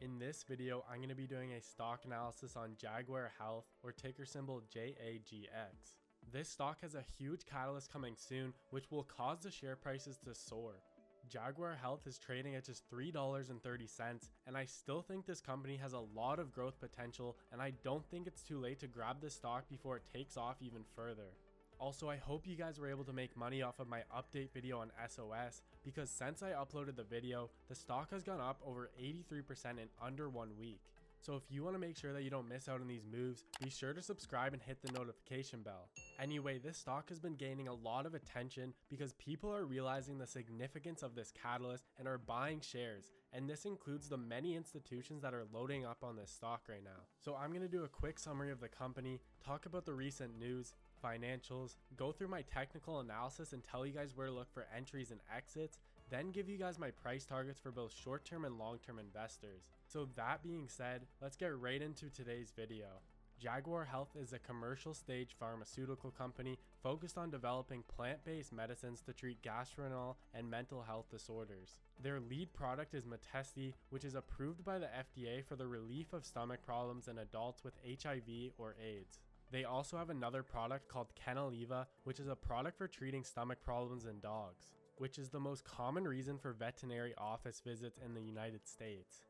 In this video, I'm going to be doing a stock analysis on Jaguar Health, or ticker symbol JAGX. This stock has a huge catalyst coming soon, which will cause the share prices to soar. Jaguar Health is trading at just $3.30, and I still think this company has a lot of growth potential, and I don't think it's too late to grab this stock before it takes off even further. Also, I hope you guys were able to make money off of my update video on SOS, because since I uploaded the video, the stock has gone up over 83% in under 1 week. So if you want to make sure that you don't miss out on these moves, be sure to subscribe and hit the notification bell. Anyway, this stock has been gaining a lot of attention because people are realizing the significance of this catalyst and are buying shares, and this includes the many institutions that are loading up on this stock right now. So I'm going to do a quick summary of the company, talk about the recent news, financials, go through my technical analysis and tell you guys where to look for entries and exits, then give you guys my price targets for both short-term and long-term investors. So that being said, let's get right into today's video. Jaguar Health is a commercial stage pharmaceutical company focused on developing plant-based medicines to treat gastrointestinal and mental health disorders. Their lead product is mytesi, which is approved by the FDA for the relief of stomach problems in adults with HIV or AIDS. They also have another product called Kenaliva, which is a product for treating stomach problems in dogs, which is the most common reason for veterinary office visits in the United States.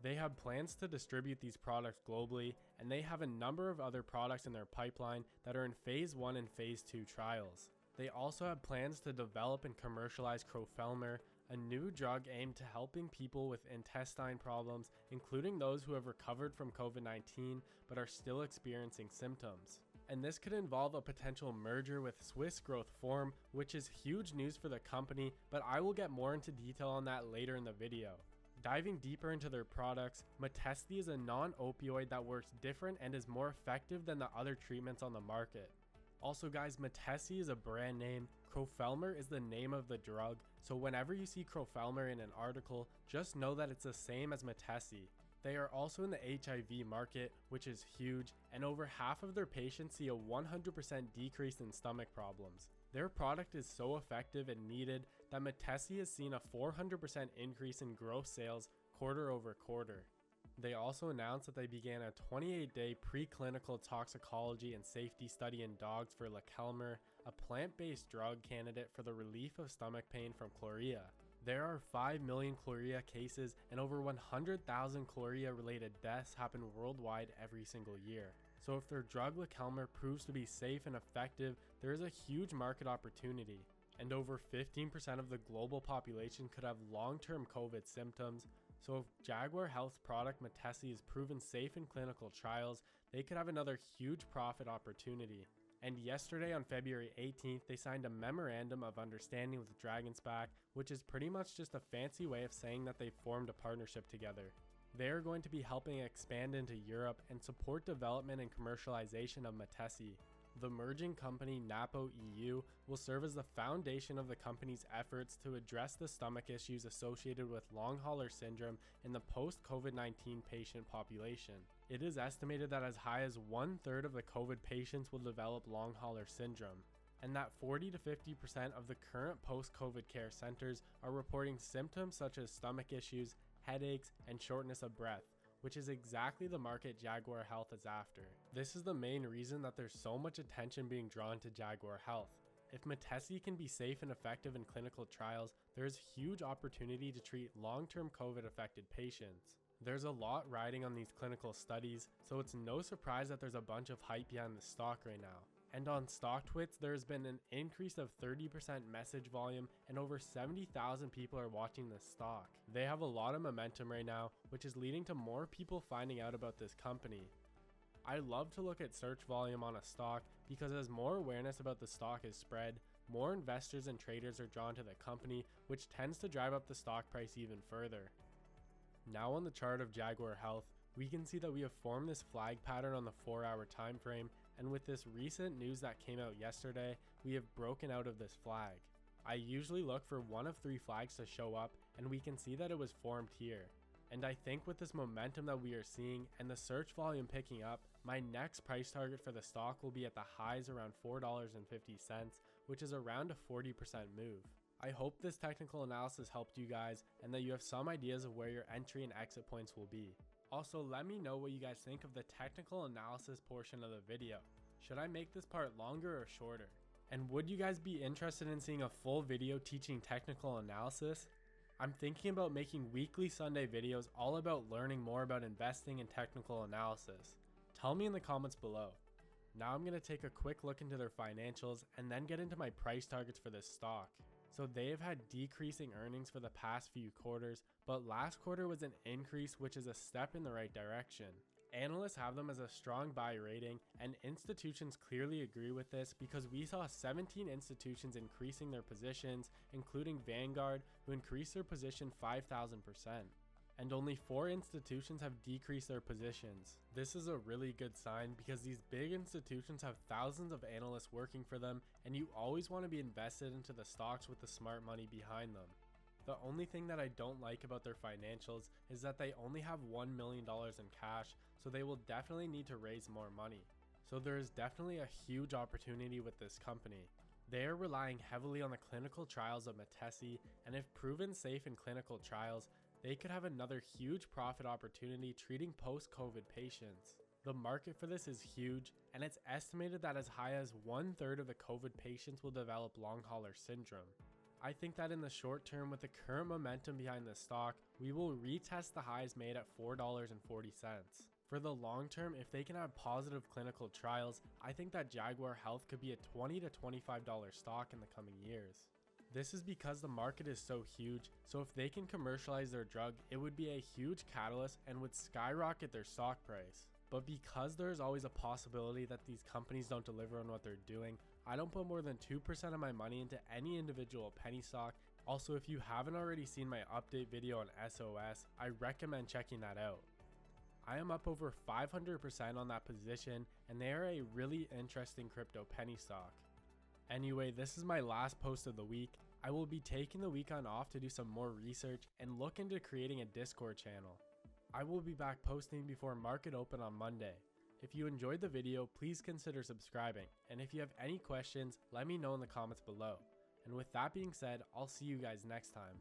They have plans to distribute these products globally, and they have a number of other products in their pipeline that are in phase 1 and phase 2 trials. They also have plans to develop and commercialize crofelemer, a new drug aimed to helping people with intestine problems, including those who have recovered from COVID-19 but are still experiencing symptoms. And this could involve a potential merger with Swiss Growth Form, which is huge news for the company, but I will get more into detail on that later in the video. Diving deeper into their products, mytesi is a non-opioid that works different and is more effective than the other treatments on the market. Also guys, mytesi is a brand name, crofelemer is the name of the drug, so whenever you see crofelemer in an article, just know that it's the same as mytesi. They are also in the HIV market, which is huge, and over half of their patients see a 100% decrease in stomach problems. Their product is so effective and needed that mytesi has seen a 400% increase in gross sales quarter over quarter. They also announced that they began a 28-day preclinical toxicology and safety study in dogs for lecamelmer, a plant-based drug candidate for the relief of stomach pain from chlorea. There are 5 million chlorea cases and over 100,000 chlorea-related deaths happen worldwide every single year. So if their drug lecamelmer proves to be safe and effective, there is a huge market opportunity. And over 15% of the global population could have long-term COVID symptoms. So if Jaguar Health product mytesi is proven safe in clinical trials, they could have another huge profit opportunity. And yesterday on February 18th, they signed a memorandum of understanding with Dragon SPAC, which is pretty much just a fancy way of saying that they formed a partnership together. They are going to be helping expand into Europe and support development and commercialization of mytesi. The merging company Napo EU will serve as the foundation of the company's efforts to address the stomach issues associated with long hauler syndrome in the post-COVID-19 patient population. It is estimated that as high as 1/3 of the COVID patients will develop long hauler syndrome, and that 40 to 50% of the current post-COVID care centers are reporting symptoms such as stomach issues, headaches, and shortness of breath, which is exactly the market Jaguar Health is after. This is the main reason that there's so much attention being drawn to Jaguar Health. If mytesi can be safe and effective in clinical trials, there is huge opportunity to treat long-term COVID-affected patients. There's a lot riding on these clinical studies, so it's no surprise that there's a bunch of hype behind the stock right now. And on StockTwits, there's been an increase of 30% message volume and over 70,000 people are watching this stock. They have a lot of momentum right now, which is leading to more people finding out about this company. I love to look at search volume on a stock because as more awareness about the stock is spread, more investors and traders are drawn to the company, which tends to drive up the stock price even further. Now on the chart of Jaguar Health, we can see that we have formed this flag pattern on the 4-hour time frame, and with this recent news that came out yesterday, we have broken out of this flag. I usually look for one of 3 flags to show up, and we can see that it was formed here. And I think with this momentum that we are seeing and the search volume picking up, my next price target for the stock will be at the highs around $4.50, which is around a 40% move. I hope this technical analysis helped you guys and that you have some ideas of where your entry and exit points will be. Also, let me know what you guys think of the technical analysis portion of the video. Should I make this part longer or shorter? And would you guys be interested in seeing a full video teaching technical analysis? I'm thinking about making weekly Sunday videos all about learning more about investing and technical analysis. Tell me in the comments below. Now I'm going to take a quick look into their financials and then get into my price targets for this stock. So they have had decreasing earnings for the past few quarters, but last quarter was an increase, which is a step in the right direction. Analysts have them as a strong buy rating, and institutions clearly agree with this because we saw 17 institutions increasing their positions, including Vanguard, who increased their position 5,000%. And only 4 institutions have decreased their positions. This is a really good sign because these big institutions have thousands of analysts working for them, and you always want to be invested into the stocks with the smart money behind them. The only thing that I don't like about their financials is that they only have $1 million in cash, so they will definitely need to raise more money. So there is definitely a huge opportunity with this company. They are relying heavily on the clinical trials of mytesi, and if proven safe in clinical trials, they could have another huge profit opportunity treating post-COVID patients. The market for this is huge, and it's estimated that as high as 1/3 of the COVID patients will develop long hauler syndrome. I think that in the short term, with the current momentum behind this stock, we will retest the highs made at $4.40. For the long term, if they can have positive clinical trials, I think that Jaguar Health could be a $20 to $25 stock in the coming years. This is because the market is so huge, so if they can commercialize their drug, it would be a huge catalyst and would skyrocket their stock price. But because there is always a possibility that these companies don't deliver on what they're doing, I don't put more than 2% of my money into any individual penny stock. Also, if you haven't already seen my update video on SOS, I recommend checking that out. I am up over 500% on that position, and they are a really interesting crypto penny stock. Anyway, this is my last post of the week. I will be taking the weekend off to do some more research and look into creating a Discord channel. I will be back posting before market open on Monday. If you enjoyed the video, please consider subscribing, and if you have any questions, let me know in the comments below. And with that being said, I'll see you guys next time.